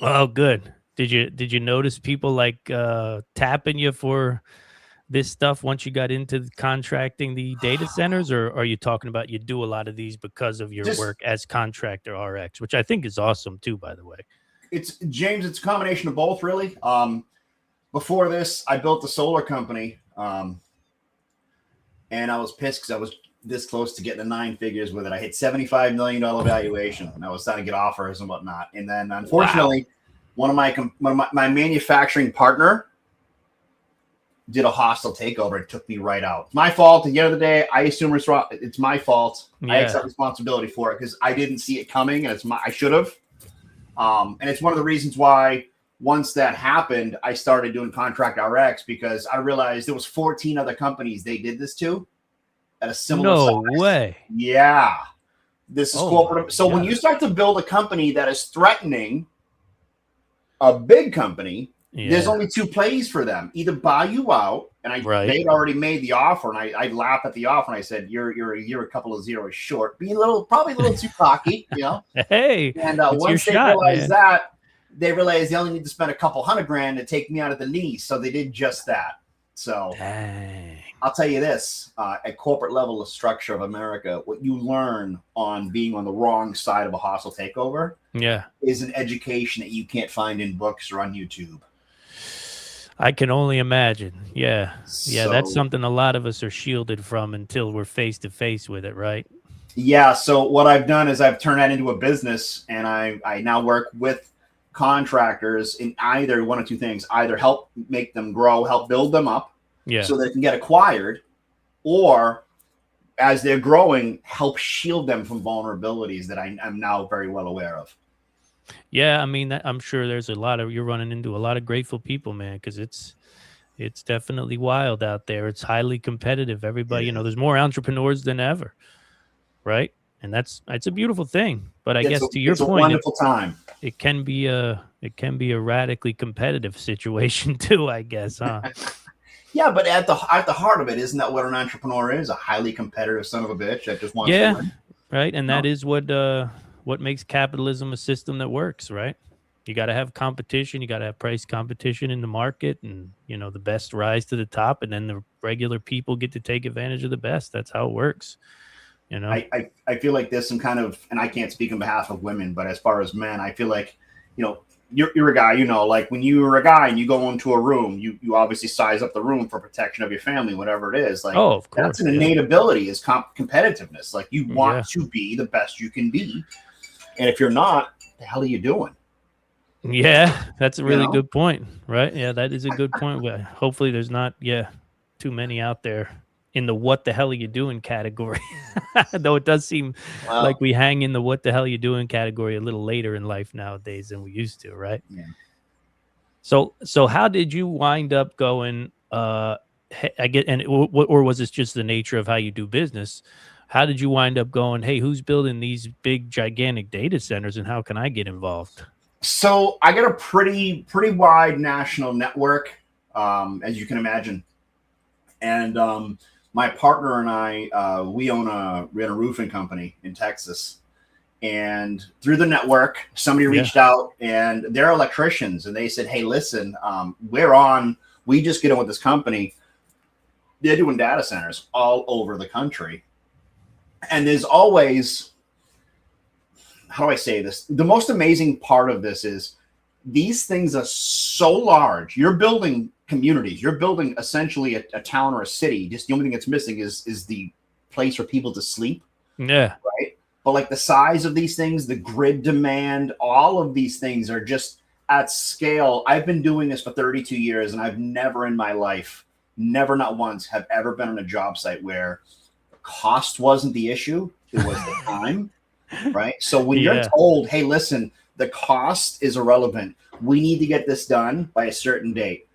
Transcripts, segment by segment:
Oh, good. Did you notice people like tapping you for this stuff once you got into contracting the data centers, or are you talking about you do a lot of these because of your Just work as contractor RX, which I think is awesome too, by the way. it's James. It's a combination of both, really. Before this, I built a solar company, and I was pissed because I was this close to getting the nine figures with it. I hit $75 million valuation, and I was starting to get offers and whatnot. And then, Wow. unfortunately, my manufacturing partner did a hostile takeover and took me right out. My fault. At the end of the day, I assume it's my fault. I Yeah. accept responsibility for it because I didn't see it coming, and I should have. And it's one of the reasons why once that happened, I started doing Contract RX because I realized there was 14 other companies they did this to at a similar No size. way. Yeah, this is Oh my corporate. So when you god. start to build a company that is threatening a big company, there's Yeah. only two plays for them: either buy you out, and Right. they'd already made the offer, and I laugh at the offer, and I said, "You're a couple of zeros short, being probably a little too cocky, you know." Hey, And it's your once they shot, realized man. that, they realized they only need to spend a couple $100,000 to take me out of the knee, so they did just that. So Dang. I'll tell you this: at corporate level, the structure of America, what you learn on being on the wrong side of a hostile takeover Yeah. is an education that you can't find in books or on YouTube. I can only imagine. Yeah. Yeah, that's So something a lot of us are shielded from until we're face to face with it, right? yeah, so what I've done is I've turned that into a business, and I now work with contractors in either one of two things: either help make them grow, help build them up, Yeah. so they can get acquired, or as they're growing, help shield them from vulnerabilities that I'm now very well aware of. Yeah, I mean, I'm sure there's a lot of you're running into a lot of grateful people, man, because it's definitely wild out there. It's highly competitive. It Everybody, is. there's more entrepreneurs than ever, right? And that's a beautiful thing. But I guess to your It's a point, wonderful time. it can be a radically competitive situation too, I guess, huh? Yeah, but at the heart of it, isn't that what an entrepreneur is? A highly competitive son of a bitch that just wants to Yeah, win. right. And that No, is what makes capitalism a system that works, right? You got to have competition, you got to have price competition in the market, and the best rise to the top, and then the regular people get to take advantage of the best. That's how it works, you know. I feel like there's some kind of, and I can't speak on behalf of women, but as far as men, I feel like, you know, you're a guy, like when you're a guy and you go into a room, you obviously size up the room for protection of your family, whatever it is. Like Oh, of that's course. an Yeah. innate ability is competitiveness. Like you want Yeah. to be the best you can be. And if you're not, what the hell are you doing? Yeah, that's a You really know? good point, right? Yeah, that is a good point. Well, hopefully there's not, yeah, too many out there in the "what the hell are you doing" category. Though it does seem like Well, we hang in the "what the hell are you doing" category a little later in life nowadays than we used to, right? yeah. So how did you wind up going I get and or was this just the nature of how you do business? How did you wind up going, "Hey, who's building these big gigantic data centers and how can I get involved?" So I got a pretty wide national network, as you can imagine. And my partner and I, we had a roofing company in Texas, and through the network, somebody Yeah. reached out, and they're electricians, and they said, "Hey, listen, we're on. We just get in with this company. They're doing data centers all over the country, and there's always, how do I say this? The most amazing part of this is these things are so large. You're building communities. You're building essentially a town or a city. Just the only thing that's missing is the place for people to sleep, Yeah. right? But like the size of these things, the grid demand, all of these things are just at scale. I've been doing this for 32 years, and I've never in my life, never not once, have ever been on a job site where cost wasn't the issue. It was the time, right? So when you're Yeah. told, hey, listen, the cost is irrelevant. We need to get this done by a certain date.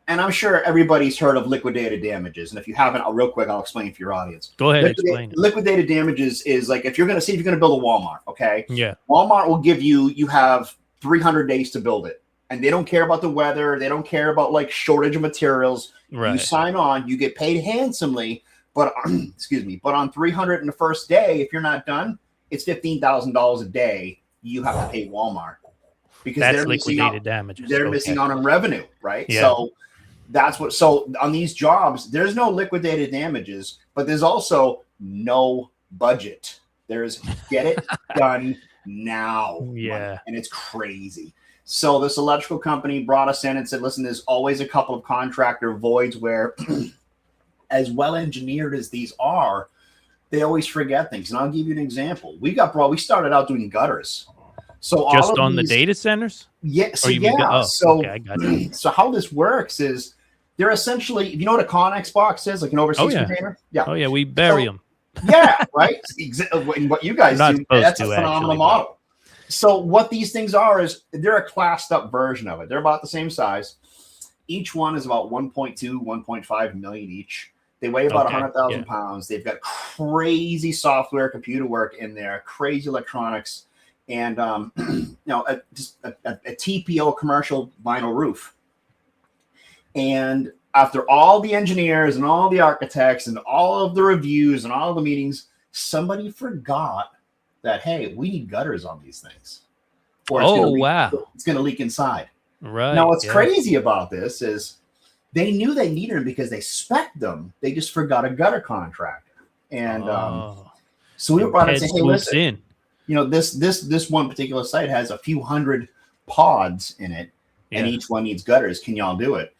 And I'm sure everybody's heard of liquidated damages. And if you haven't, real quick, I'll explain for your audience. Go ahead, explain it. Liquidated damages is like if you're going to see if you're going to build a Walmart, okay? Yeah. Walmart will give you have 300 days to build it. And they don't care about the weather. They don't care about like shortage of materials. You Right. sign on, you get paid handsomely. But excuse me, but on 300 in the first day, if you're not done, it's $15,000 a day you have to pay Walmart. because That's liquidated damages. They're Okay. missing out on revenue, right? Yeah. So that's what. So on these jobs, there's no liquidated damages, but there's also no budget. There's get it done now, Yeah. and it's crazy. So this electrical company brought us in and said, "Listen, there's always a couple of contractor voids where, as well engineered as these are, they always forget things." And I'll give you an example. We started out doing gutters. So Just all of on these, the data centers? yeah. So Or you mean yeah. So okay, I got you. so how this works is they're essentially, if you know what a Connex box is, like an overseas container. Yeah. Oh yeah, we bury them. Yeah, right. And what you guys Not do, supposed that's to, a phenomenal actually, model. So what these things are is they're a classed up version of it. They're about the same size. Each one is about 1.2, 1.5 million each. They weigh about 100,000 pounds. They've got crazy software, computer work in there, crazy electronics, and just a TPO commercial vinyl roof. And after all the engineers and all the architects and all of the reviews and all the meetings, somebody forgot that, hey, we need gutters on these things. Or it's going to leak inside. Right. Now, what's crazy about this is they knew they needed them because they spec'd them. They just forgot a gutter contractor. And so we were brought in and said, hey, listen, this one particular site has a few hundred pods in it, and each one needs gutters. Can y'all do it?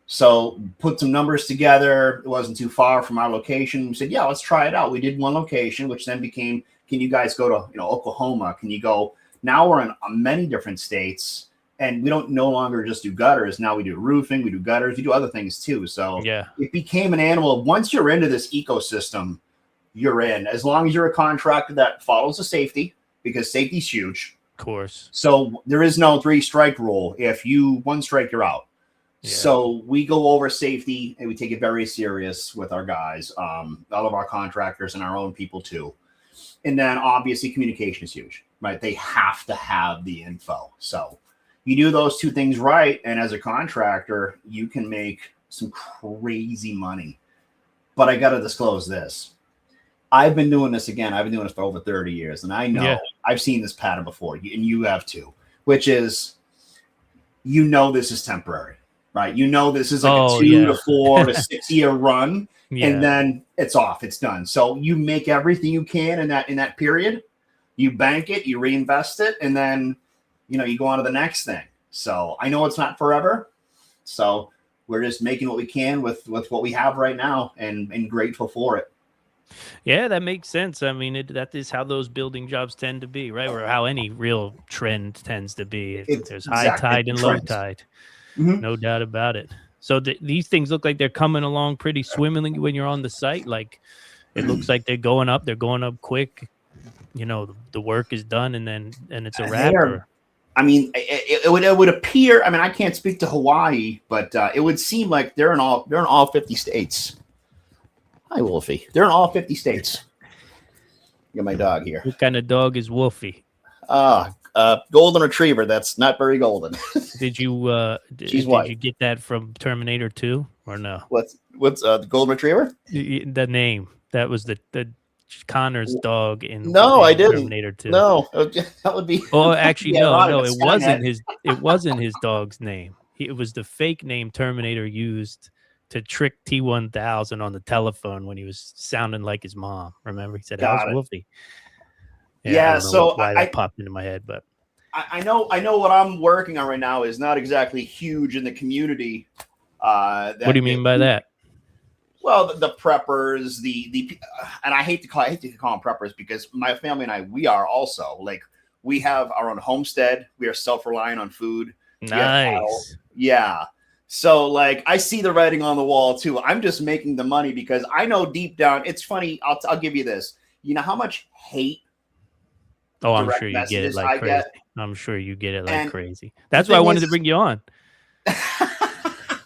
So put some numbers together. It wasn't too far from our location. We said, yeah, let's try it out. We did one location, which then became, can you guys go to Oklahoma? Can you go? Now we're in many different states, and we don't no longer just do gutters. Now we do roofing, we do gutters, we do other things too. So it became an animal of, once you're into this ecosystem, you're in. As long as you're a contractor that follows the safety, because safety's huge. Of course. So there is no 3-strike rule. If you one strike, you're out. So we go over safety and we take it very serious with our guys, all of our contractors and our own people too. And then obviously communication is huge, right? They have to have the info. So you do those two things right, and as a contractor, you can make some crazy money. But I got to disclose this. I've been doing this for over 30 years, and I know I've seen this pattern before, and you have too, which is, this is temporary. Right, this is like a 2 to 4 to 6 year run, and then it's off. It's done. So you make everything you can in that period. You bank it, you reinvest it, and then you go on to the next thing. So I know it's not forever. So we're just making what we can with what we have right now, and grateful for it. Yeah, that makes sense. I mean, that is how those building jobs tend to be, right? Or how any real trend tends to be. There's high tide and low tide. Mm-hmm. No doubt about it. So these things look like they're coming along pretty swimmingly when you're on the site. Like it looks like they're going up quick. The work is done, and it's a wrap. I mean, it would appear. I mean, I can't speak to Hawaii, but it would seem like they're in all 50 states. Hi, Wolfie. They're in all 50 states. Got my dog here. What kind of dog is Wolfie? Golden Retriever. That's not very golden. Did you you get that from Terminator 2 or no? What's the Golden Retriever? The name. That was the Connor's dog in I didn't. Terminator 2. No, that would be. Oh, actually, no. It wasn't his dog's name. It was the fake name Terminator used to trick T-1000 on the telephone when he was sounding like his mom. Remember, he said, "How's Wolfie?" Yeah, so why that popped into my head, but I know what I'm working on right now is not exactly huge in the community. What do you mean by that? Well, the preppers, and I hate to call them preppers because my family and I, we are also we have our own homestead. We are self-reliant on food. Nice. Yeah. So I see the writing on the wall too. I'm just making the money because I know deep down, it's funny. I'll give you this. You know how much hate? Oh, I'm sure you get it like crazy. I'm sure you get it like crazy. That's why I wanted to bring you on.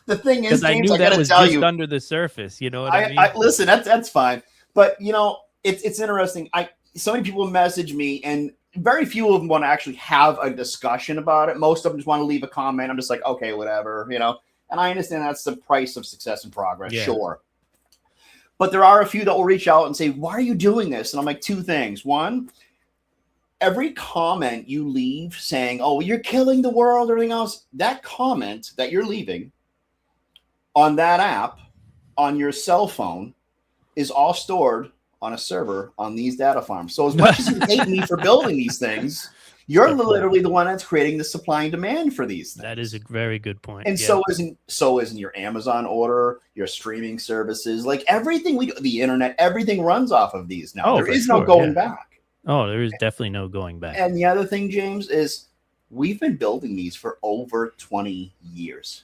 The thing is, because I knew that was just under the surface. You know what I mean? Listen, that's fine. But it's interesting. So many people message me, and very few of them want to actually have a discussion about it. Most of them just want to leave a comment. I'm just like, okay, whatever, And I understand that's the price of success and progress, sure. But there are a few that will reach out and say, why are you doing this? And I'm like, two things. One, every comment you leave saying, "Oh, you're killing the world," or everything else, that comment that you're leaving on that app on your cell phone is all stored on a server on these data farms. So as much as you hate me for building these things, you're Good point. literally the one that's creating the supply and demand for these That is a things. very good point. And Yeah. so isn't your Amazon order, your streaming services, like everything we do, the internet, everything runs off of these now. Oh, There for is no sure. going Yeah. back. Oh, there is definitely no going back. And the other thing, James, is we've been building these for over 20 years.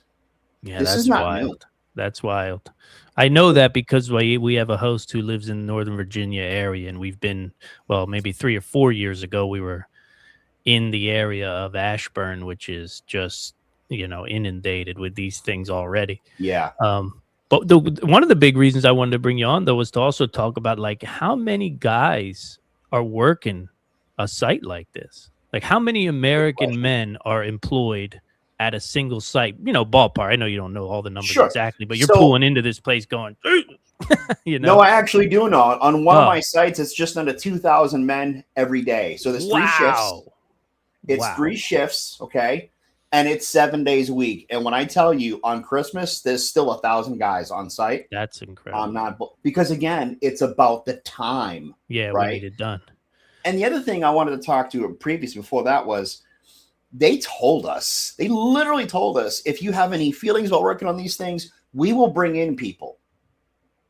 Yeah, This is that's not new. wild. That's wild. I know that because we have a host who lives in the Northern Virginia area, and we've been, well, maybe 3 or 4 years ago, we were in the area of Ashburn, which is just, inundated with these things already. Yeah. But one of the big reasons I wanted to bring you on, though, was to also talk about like how many guys are working a site like this. Like how many Good American question. men are employed at a single site? Ballpark. I know you don't know all the numbers Sure. exactly, but you're So, pulling into this place going, you no, know. I actually do know. On one of my Oh, sites, it's just under 2,000 men every day. So there's three shifts. wow, It's wow, three shifts, okay? And it's 7 days a week. And when I tell you on Christmas, there's still 1,000 guys on site. that's I'm incredible. not because again, it's about the time, Yeah, we right? need it done. And the other thing I wanted to talk to previously before that was they literally told us, if you have any feelings about working on these things, we will bring in people.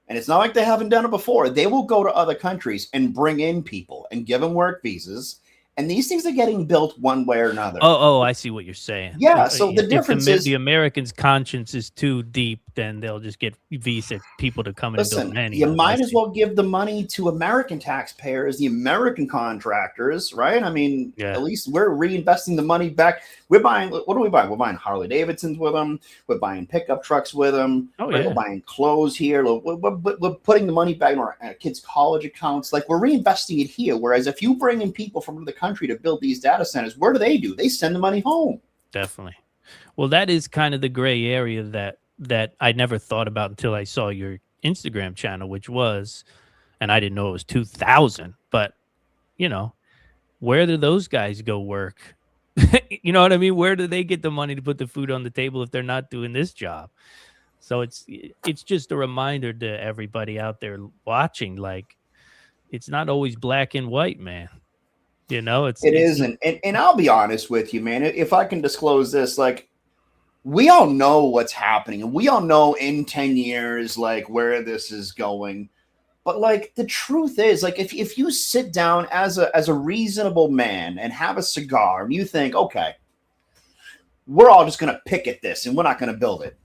And it's not like they haven't done it before. They will go to other countries and bring in people and give them work visas. And these things are getting built one way or another. Oh, I see what you're saying. Yeah. So the If difference the is, Americans' conscience is too deep, then they'll just get visa people to come in and build listen, many you of them. I might as see. well give the money to American taxpayers, the American contractors, right? I mean, Yeah. at least we're reinvesting the money back. We're buying, what are we buying? We're buying Harley Davidsons with them. We're buying pickup trucks with them. Oh Right? We're yeah. buying clothes here. We're putting the money back in our kids' college accounts. Like we're reinvesting it here. Whereas if you bring in people from another country to build these data centers, what do? They send the money home. Definitely. Well, that is kind of the gray area that I never thought about until I saw your Instagram channel, which was, and I didn't know it was 2000. But you know, where do those guys go work? You know what I mean? Where do they get the money to put the food on the table if they're not doing this job? So it's just a reminder to everybody out there watching, like it's not always black and white, man. It's It it's isn't. And I'll be honest with you, man. If I can disclose this, like, we all know what's happening and we all know in 10 years like where this is going, but like the truth is, like, if you sit down as a reasonable man and have a cigar and you think, okay, we're all just going to pick at this and we're not going to build it.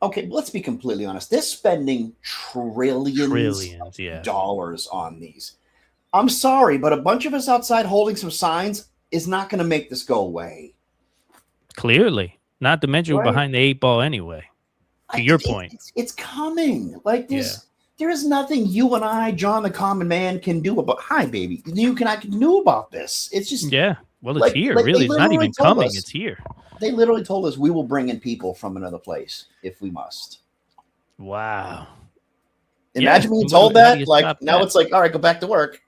Okay, let's be completely honest, they're spending trillions of trillions. Yeah, dollars on these. I'm sorry, but a bunch of us outside holding some signs is not going to make this go away. clearly. Not to mention we're Right. behind the eight ball anyway. To your point. It's coming. Like Yeah. there is nothing you and I, John the common man, can do about. Hi, baby. I can do about this. It's just Yeah. Well, it's like here. like they Really, it's not literally even told coming. us. It's here. They literally told us we will bring in people from another place if we must. Wow. Yeah. Imagine being and told how do that. you Like stop now, that? it's like, all right, go back to work.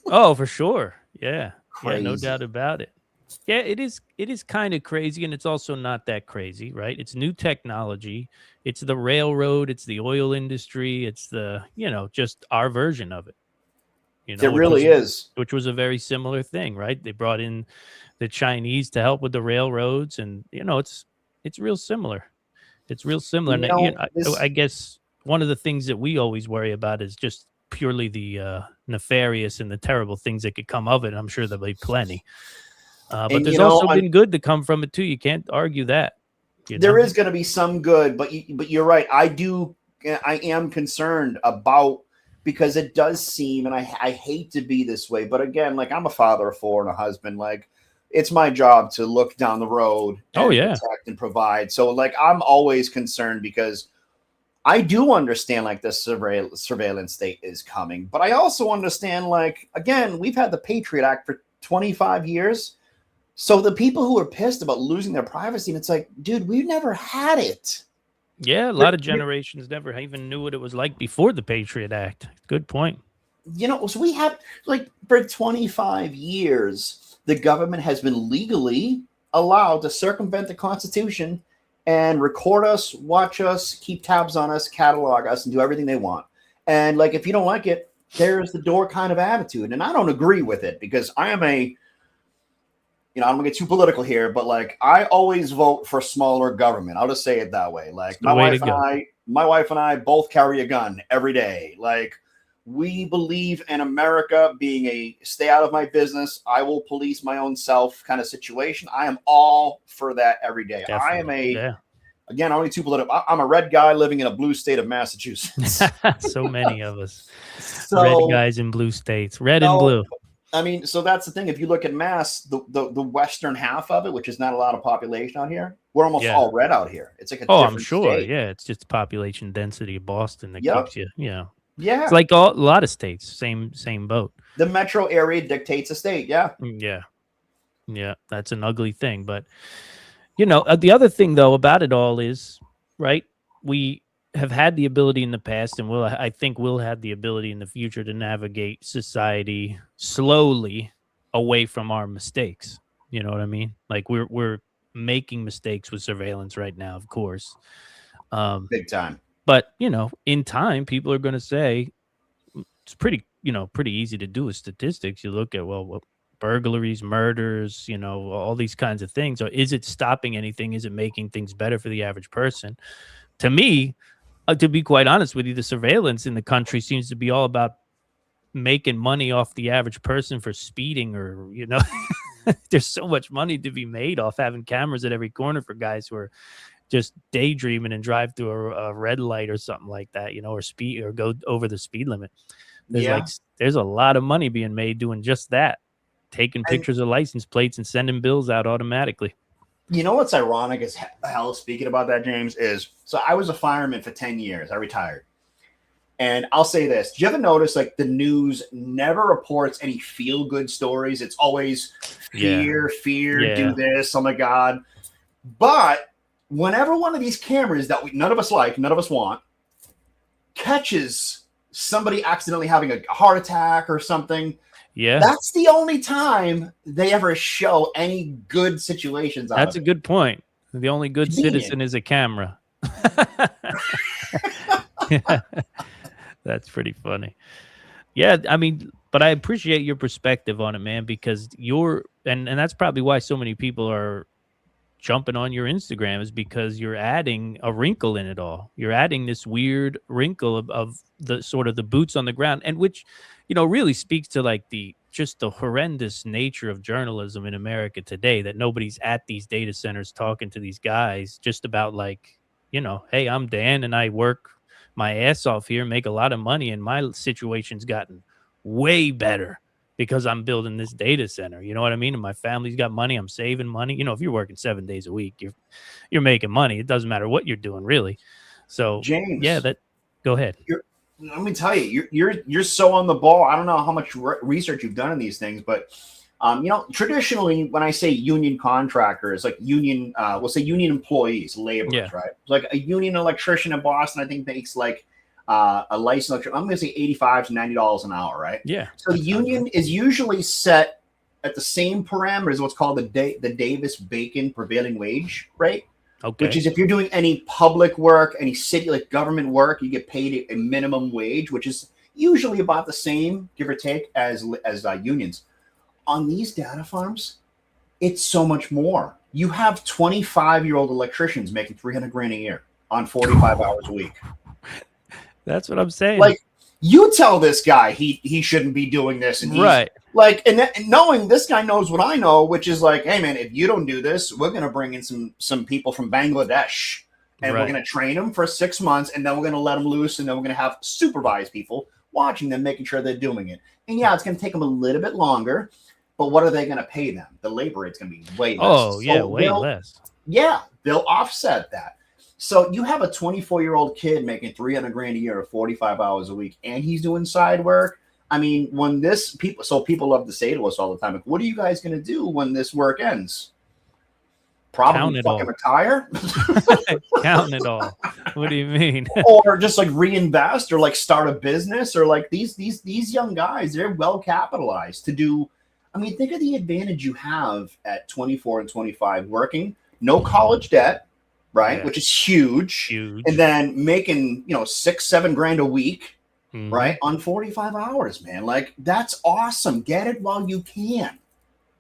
Oh, for sure. Yeah. Yeah. No doubt Crazy. about it. Yeah, it is. It is kind of crazy, and it's also not that crazy, right? It's new technology. It's the railroad. It's the oil industry. It's just our version of it. It Which was really is. a very similar thing, right? They brought in the Chinese to help with the railroads, and it's real similar. It's real similar. And I This guess one of the things that we always worry about is just purely the nefarious and the terrible things that could come of it. And I'm sure there'll be plenty. But and there's also been good to come from it too. You can't argue that. You there know. is going to be some good, but you're right. I am concerned about, because it does seem, and I hate to be this way, but again, like I'm a father of four and a husband. Like it's my job to look down the road Oh and yeah. protect and provide. So like I'm always concerned because I do understand like the surveillance state is coming, but I also understand, like, again, we've had the Patriot Act for 25 years. So the people who are pissed about losing their privacy, and it's like, dude, we've never had it. Yeah. A You're, lot of you're, generations never even knew what it was like before the Patriot Act. Good point. So we have, like, for 25 years, the government has been legally allowed to circumvent the Constitution and record us, watch us, keep tabs on us, catalog us, and do everything they want. And, like, if you don't like it, there's the door kind of attitude. And I don't agree with it, because I am I'm gonna get too political here, but, like, I always vote for smaller government. I'll just say it that way. Like, The way to go. my wife and I both carry a gun every day. Like, we believe in America being a stay out of my business, I will police my own self kind of situation. I am all for that every day. Definitely. Again, only too political. I'm a red guy living in a blue state of Massachusetts. So many of us. So, red guys in blue states, red and blue. I mean, so that's the thing. If you look at Mass, the western half of it, which is not a lot of population out here, we're almost all red out here. It's like a I'm different sure. state. Yeah, it's just population density of Boston that keeps you. Yeah. Yeah. It's like a lot of states, same boat. The metro area dictates a state. Yeah. Yeah. That's an ugly thing. But, the other thing, though, about it all is, right, we have had the ability in the past, and I think we'll have the ability in the future to navigate society slowly away from our mistakes. You know what I mean? Like, we're making mistakes with surveillance right now, of course. Big time. But, in time, people are going to say it's pretty easy to do with statistics. You look at, burglaries, murders, all these kinds of things. Or is it stopping anything? Is it making things better for the average person? To me, to be quite honest with you, the surveillance in the country seems to be all about making money off the average person for speeding, or, there's so much money to be made off having cameras at every corner for guys who are just daydreaming and drive through a red light or something like that, or speed or go over the speed limit. There's a lot of money being made doing just that, taking pictures of license plates and sending bills out automatically. You know what's ironic as hell, speaking about that, James, is so I was a fireman for 10 years. I retired. And I'll say this. Do you ever notice, like, the news never reports any feel-good stories? It's always fear, do this, oh my God. But whenever one of these cameras that none of us like, none of us want, catches somebody accidentally having a heart attack or something, that's the only time they ever show any good situations. That's a good point. The only good citizen is a camera. That's pretty funny. Yeah, I mean, but I appreciate your perspective on it, man, because and that's probably why so many people are jumping on your Instagram, is because you're adding a wrinkle in it all. You're adding this weird wrinkle of the sort of the boots on the ground, and which, really speaks to, like, the horrendous nature of journalism in America today, that nobody's at these data centers talking to these guys just about, like, hey, I'm Dan and I work my ass off here, make a lot of money, and my situation's gotten way better because I'm building this data center. You know what I mean? And my family's got money. I'm saving money. If you're working 7 days a week, you're making money. It doesn't matter what you're doing, really. So, James, go ahead. Let me tell you, you're so on the ball. I don't know how much research you've done in these things, but traditionally, when I say union contractors, like we'll say union employees, laborers, right? Like a union electrician in Boston, I think makes like a licensed electrician, I'm going to say $85 to $90 an hour, right? Yeah. So the union is usually set at the same parameters, what's called the Davis-Bacon prevailing wage rate. Okay. Which is, if you're doing any public work, any city, like government work, you get paid a minimum wage, which is usually about the same, give or take, as unions. On these data farms, it's so much more. You have 25-year-old electricians making $300,000 a year on 45 hours a week. That's what I'm saying. Like, you tell this guy he shouldn't be doing this, and right. Like, and knowing this guy knows what I know, which is like, hey man, if you don't do this, we're gonna bring in some people from Bangladesh, and we're gonna train them for 6 months, and then we're gonna let them loose, and then we're gonna have supervised people watching them, making sure they're doing it. And yeah, it's gonna take them a little bit longer, but what are they gonna pay them? The labor rate's gonna be way less. Oh yeah, way less. Yeah, they'll offset that. So you have a 24-year-old kid making $300,000 a year or 45 hours a week, and he's doing side work. I mean, when people love to say to us all the time, like, what are you guys going to do when this work ends? Probably Count it fucking all. retire. Count it all. What do you mean? Or just like reinvest or like start a business or like these young guys, they're well capitalized to do. I mean, think of the advantage you have at 24 and 25 working, no college debt, right? Yeah. Which is huge. And Huge. then making, 6-7 grand a week, Mhm. right? On 45 hours, man. Like that's awesome. Get it while you can.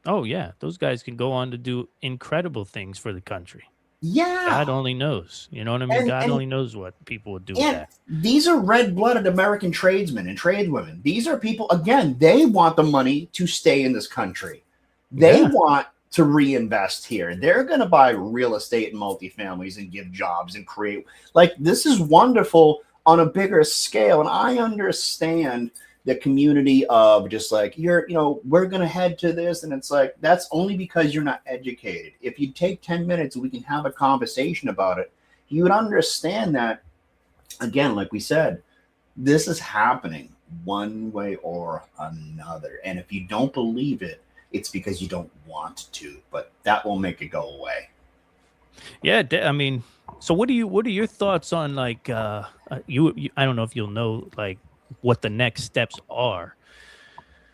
Oh, yeah. Those guys can go on to do incredible things for the country. God Yeah. only knows. You know what I mean? And God and only knows what people would do with And that. these are red-blooded American tradesmen and tradeswomen. These are people, again, they want the money to stay in this country. They Yeah. want to reinvest here. They're going to buy real estate and multifamilies and give jobs and create. Like, this is wonderful on a bigger scale. And I understand the community of just like, we're going to head to this. And it's like, that's only because you're not educated. If you take 10 minutes and we can have a conversation about it, you would understand that, again, like we said, this is happening one way or another. And if you don't believe it, it's because you don't want to, but that will make it go away. Yeah, I mean, so what are your thoughts on like you I don't know if you'll know like what the next steps are.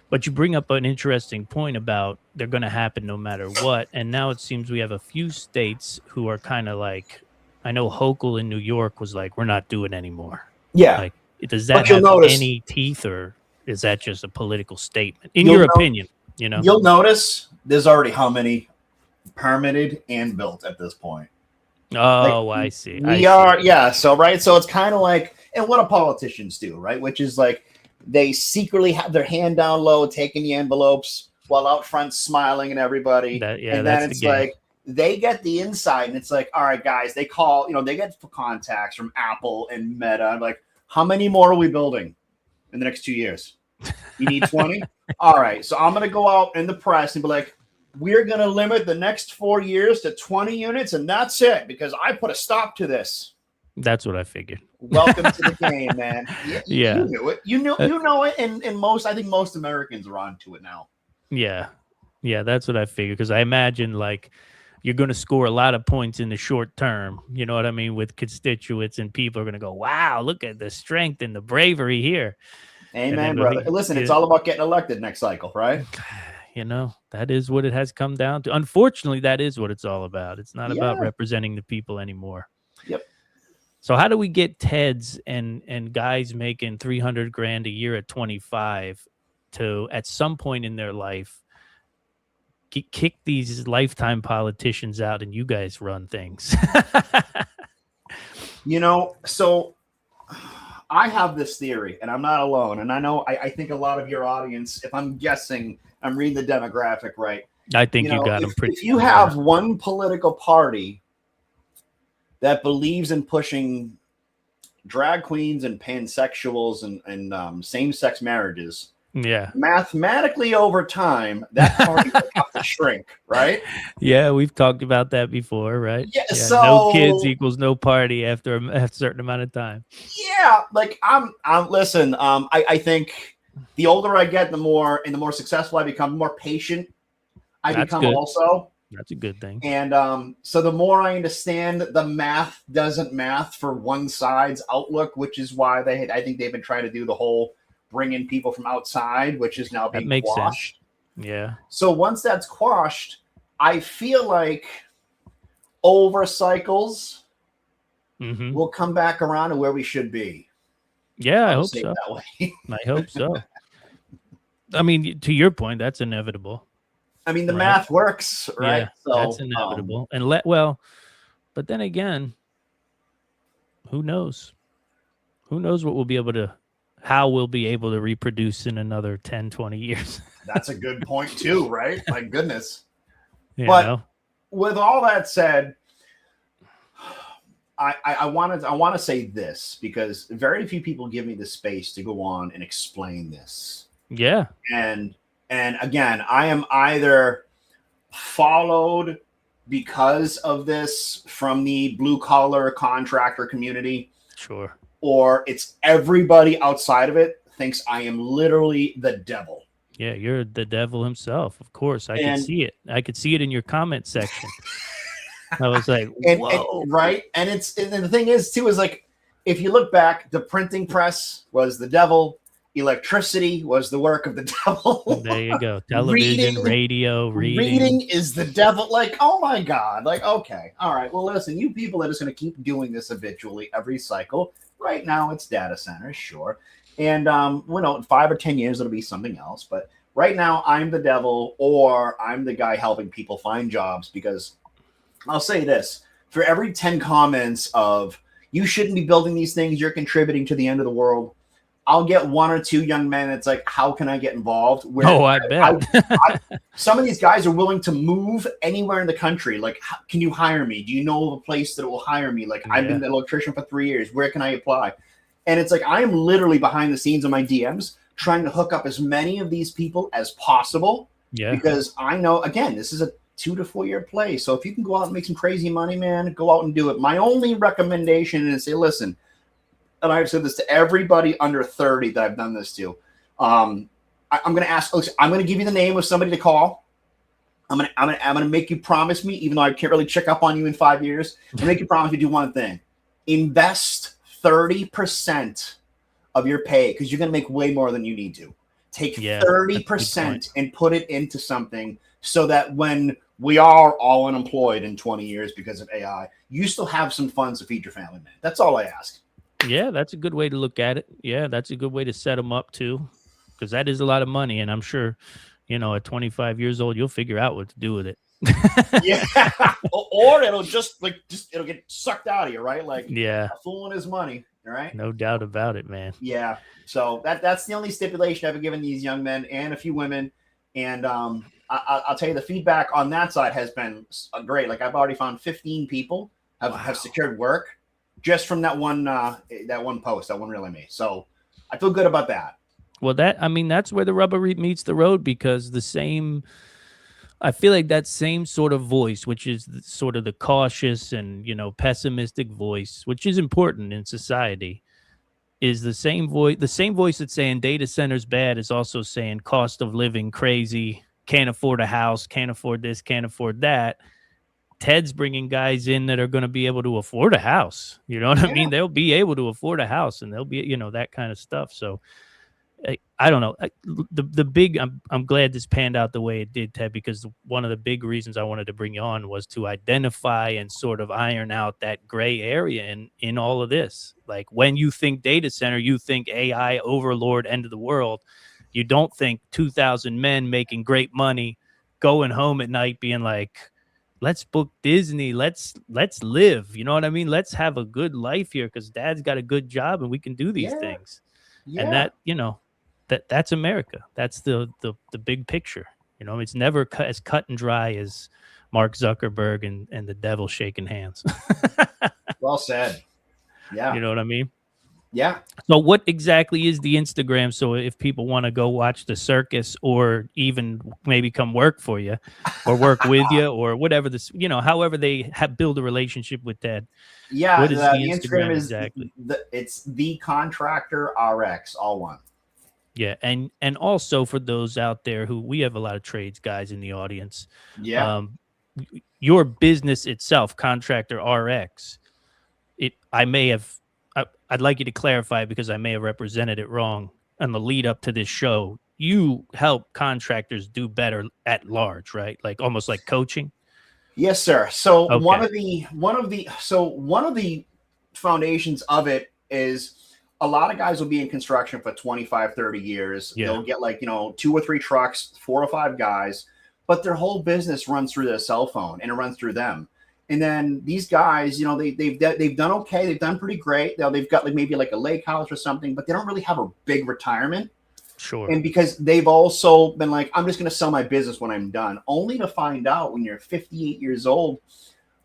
But you bring up an interesting point about they're going to happen no matter what. And now it seems we have a few states who are kind of like, I know Hochul in New York was like, we're not doing anymore. Yeah. Like, does that But you'll have notice, any teeth, or is that just a political statement, in you'll your know, opinion? You know? you'll notice there's already how many permitted and built at this point. Like Oh, I see. I we see. are, yeah. So, right. So it's kind of like, and what do politicians do, right? Which is like they secretly have their hand down low, taking the envelopes while out front smiling at everybody. Yeah, And then that's the it's game. like they get the inside, and it's like, all right, guys, they call, they get contacts from Apple and Meta. I'm like, how many more are we building in the next 2 years? You need 20? All right. So I'm going to go out in the press and be like, we're going to limit the next 4 years to 20 units, and that's it because I put a stop to this. That's what I figured. Welcome to the game, man. You Yeah. knew it. You know it. And I think most Americans are onto it now. Yeah. Yeah, that's what I figured, because I imagine like you're going to score a lot of points in the short term. You know what I mean? With constituents, and people are going to go, wow, look at the strength and the bravery here. And Amen, then, brother. Listen, it's all about getting elected next cycle, right? that is what it has come down to. Unfortunately, that is what it's all about. It's not about Yeah. representing the people anymore. Yep. So how do we get Teds and guys making 300 grand a year at 25 to, at some point in their life, kick these lifetime politicians out and you guys run things? So I have this theory, and I'm not alone. And I know I think a lot of your audience, if I'm guessing, I'm reading the demographic right. I think you got them pretty. If you have one political party that believes in pushing drag queens and pansexuals and same-sex marriages, yeah, mathematically over time, that party will have to shrink, right? Yeah, we've talked about that before, right? Yeah. So no kids equals no party after a certain amount of time. Yeah, like I'm listen, I think the older I get, the more successful I become, the more patient I become good. also. That's a good thing. And so the more I understand that the math doesn't math for one side's outlook, which is why I think they've been trying to do the whole bring in people from outside, which is now being quashed. Sense. Yeah. So once that's quashed, I feel like over cycles we'll come back around to where we should be. Yeah, I hope so. I hope so. I mean, to your point, that's inevitable. I mean, the math works, right? Yeah, so that's inevitable. But then again, who knows? Who knows what we'll be able to, how we'll be able to reproduce in another 10, 20 years. That's a good point too, right? My goodness. But with all that said, I want to say this because very few people give me the space to go on and explain this. Yeah. And again, I am either followed because of this from the blue collar contractor community. Sure. Or it's everybody outside of it thinks I am literally the devil. Yeah, you're the devil himself. Of course. I can see it. I could see it in your comment section. I was like, and whoa. right, and and the thing is too is like, if you look back, the printing press was the devil, electricity was the work of the devil. There you go. Television, reading radio, reading. reading is the devil. Like, oh my god, like, okay, all right, well, listen, you people that are just going to keep doing this habitually every cycle. Right now it's data centers, sure, and in 5 or 10 years it'll be something else, but right now I'm the devil, or I'm the guy helping people find jobs. Because I'll say this: for every 10 comments of "you shouldn't be building these things, you're contributing to the end of the world," I'll get one or two young men that's like, "How can I get involved?" Where Oh, I I, bet. I some of these guys are willing to move anywhere in the country. Like, can you hire me? Do you know of a place that will hire me? Like, I've been Yeah. an electrician for 3 years. Where can I apply? And it's like, I am literally behind the scenes on my DMs trying to hook up as many of these people as possible, Yeah. because I know, again, this is a 2 to 4 year play. So if you can go out and make some crazy money, man, go out and do it. My only recommendation is, say, listen, and I've said this to everybody under 30 that I've done this to. I'm going to ask. Listen, I'm going to give you the name of somebody to call. I'm gonna make you promise me, even though I can't really check up on you in 5 years. I'm gonna make you promise me to do one thing: invest 30% of your pay, because you're going to make way more than you need to. Take Yeah. That's a good point. 30% and put it into something, so that when we are all unemployed in 20 years because of AI, you still have some funds to feed your family, man. That's all I ask. Yeah, that's a good way to look at it. Yeah, that's a good way to set them up too, because that is a lot of money, and I'm sure, at 25 years old, you'll figure out what to do with it. Yeah. Or it'll it'll get sucked out of you, right? Like Yeah, a fool and his money, all right? no doubt about it, man. Yeah. So that's the only stipulation I've given these young men and a few women. And I'll tell you, the feedback on that side has been great. Like, I've already found 15 people have Wow. secured work just from that one post, that one Really Me. So I feel good about that. Well, that's where the rubber meets the road, because I feel like that same sort of voice, which is sort of the cautious and, pessimistic voice, which is important in society, is the same voice that's saying data centers bad is also saying cost of living crazy, can't afford a house, can't afford this, can't afford that. Ted's bringing guys in that are going to be able to afford a house. You know what I Yeah. mean? They'll be able to afford a house, and they'll be, that kind of stuff. So I don't know. The big, I'm glad this panned out the way it did, Ted, because one of the big reasons I wanted to bring you on was to identify and sort of iron out that gray area in all of this. Like, when you think data center, you think AI overlord, end of the world. You don't think 2,000 men making great money, going home at night being like, let's book Disney, let's live. You know what I mean? Let's have a good life here, because dad's got a good job and we can do these Yeah. things. And Yeah. that's America. That's the big picture. It's never as cut and dry as Mark Zuckerberg and the devil shaking hands. Well said. Yeah. You know what I mean? Yeah. So what exactly is the Instagram? So if people want to go watch the circus, or even maybe come work for you or work with you, or whatever this, however they build a relationship with Ted, Yeah. what is the The Instagram Instagram is exactly? it's the Contractor RX, all one. Yeah, and also for those out there who, we have a lot of trades guys in the audience. Yeah. Um, your business itself, Contractor RX, I may have, I'd like you to clarify, because I may have represented it wrong on the lead up to this show. You help contractors do better at large, right? Like, almost like coaching. Yes, sir. So Okay. one of the foundations of it is, a lot of guys will be in construction for 25, 30 years. Yeah. They'll get, like, 2 or 3 trucks, 4 or 5 guys, but their whole business runs through their cell phone, and it runs through them. And then these guys, they've done okay. They've done pretty great. Now they've got, like, maybe like a lake house or something, but they don't really have a big retirement. Sure. And because they've also been like, I'm just going to sell my business when I'm done, only to find out when you're 58 years old,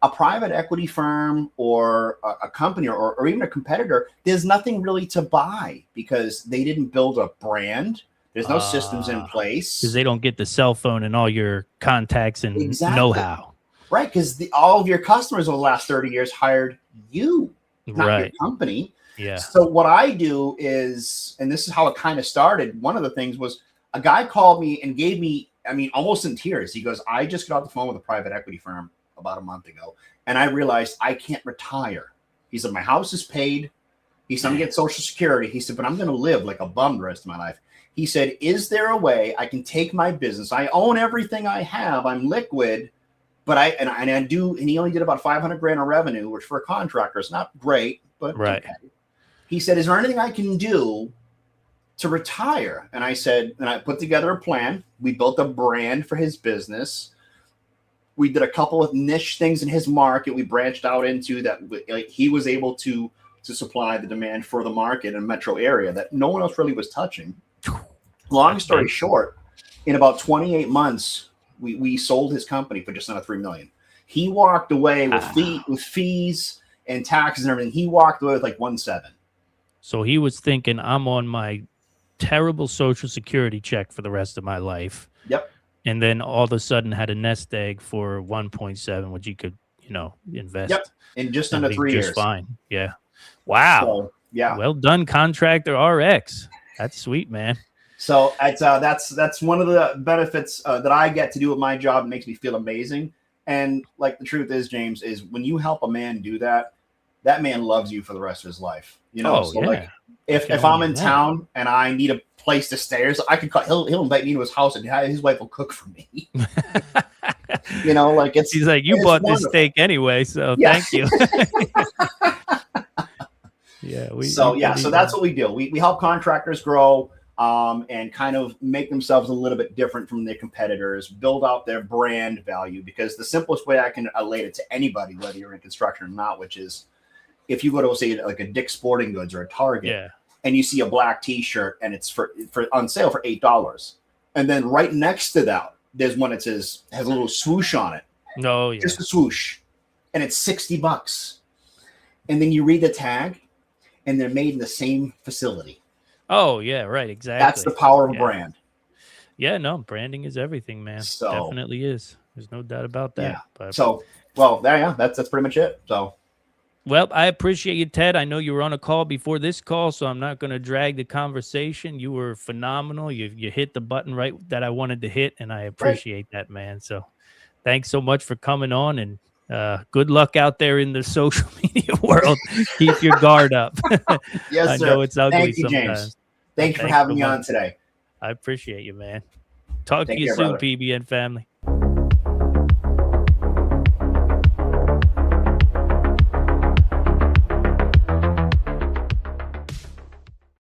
a private equity firm or a company, or even a competitor, there's nothing really to buy, because they didn't build a brand. There's no systems in place. Because they don't get the cell phone and all your contacts and Exactly. know-how. Right, because all of your customers over the last 30 years hired you, not Right. your company. Yeah. So what I do is, and this is how it kind of started, one of the things was, a guy called me and gave me, I mean, almost in tears. He goes, I just got off the phone with a private equity firm. about a month ago, and I realized I can't retire. He said, my house is paid. He said, I'm getting Social Security. He said, but I'm going to live like a bum the rest of my life. He said, is there a way I can take my business? I own everything I have. I'm liquid, but I do. And he only did about 500 grand of revenue, which for a contractor is not great, but right. okay. He said, is there anything I can do to retire? And I said, and I put together a plan. We built a brand for his business. We did a couple of niche things in his market. We branched out into that. Like, he was able to supply the demand for the market in a metro area that no one else really was touching. Long story short, in about 28 months, we sold his company for just under $3 million. He walked away with fees and taxes and everything. He walked away with like 1.7. So he was thinking, I'm on my terrible Social Security check for the rest of my life. Yep. And then all of a sudden had a nest egg for 1.7, which he could, invest. Yep. In just under 3 years. Just fine. Yeah. Wow. So, yeah. Well done, Contractor RX. That's sweet, man. So that's one of the benefits that I get to do with my job. It makes me feel amazing. And like the truth is, James, is when you help a man do that, that man loves you for the rest of his life. Like if I'm in town and I need a place to stay, so I could call, he'll invite me to his house and his wife will cook for me. Like he's like, you bought this steak anyway, so thank you. So that's what we do. We help contractors grow and kind of make themselves a little bit different from their competitors, build out their brand value, because the simplest way I can relate it to anybody, whether you're in construction or not, which is if you go to, say, like a Dick's Sporting Goods or a Target, and you see a black T-shirt and it's for on sale for $8, and then right next to that there's one that has a little swoosh on it. No, yeah. Just a swoosh, and it's $60. And then you read the tag, and they're made in the same facility. Oh yeah, right, exactly. That's the power of a brand. Yeah, no, branding is everything, man. So, definitely is. There's no doubt about that. Yeah. But, that's pretty much it. So. Well, I appreciate you, Ted. I know you were on a call before this call, so I'm not going to drag the conversation. You were phenomenal. You hit the button right that I wanted to hit, and I appreciate that, man. So thanks so much for coming on, and good luck out there in the social media world. Keep your guard up. Yes, sir. I know it's ugly Thank you, sometimes. James. Thanks for having me on today. I appreciate you, man. Talk to you care, soon, brother. PBN family.